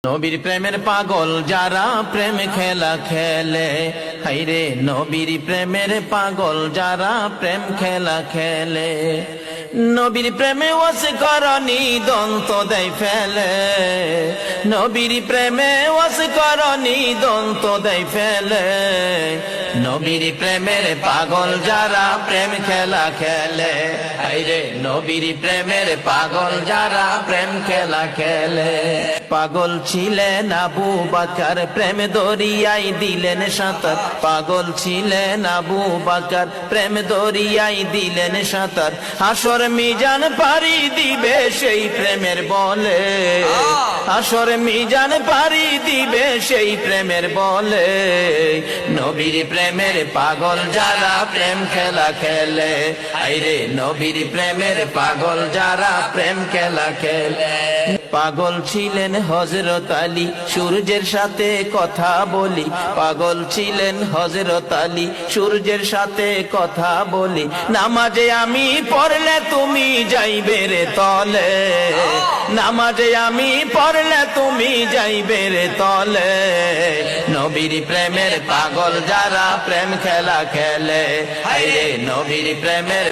নবীর প্রেমের পাগল যারা প্রেম খেলা খেলে, হাইরে নবীর প্রেমের পাগল যারা প্রেম খেলা খেলে। নবীর প্রেমে ওয়াসকরণী দন্ত দেয় ফেলে, নবীর প্রেমে ওয়াসকরণী দন্ত দেয় ফেলে। নবীর প্রেমের পাগল যারা প্রেম খেলা খেলে, হাইরে নবীর প্রেমের পাগল যারা প্রেম খেলা খেলে। পাগল ছিলেন আবু বকর, প্রেম দরিয়াই দিলেন সাঁতার। পাগল ছিলেন আবু বকর, প্রেম দরিয়াই দিলেন সাঁতার। হাসর মিজান পারি দিবে সেই প্রেমের বলে, হাসর মিজান পারি দিবে সেই প্রেমের বলে। নবীর প্রেমের পাগল যারা প্রেম খেলা খেলে, আইরে নবীর প্রেমের পাগল যারা প্রেম খেলা খেলে। পাগল ছিলেন হযরত আলী, সূর্যের সাথে কথা বলি। পাগল ছিলেন হযরত আলী, সূর্যের সাথে কথা বলি। নামাজে আমি পড়লে তুমি যাইবে রে তলে, নামাজে আমি পড়লে তুমি যাইবে রে তলে। নবীর প্রেমের পাগল যারা প্রেম খেলা খেলে, হায়রে নবীর প্রেমের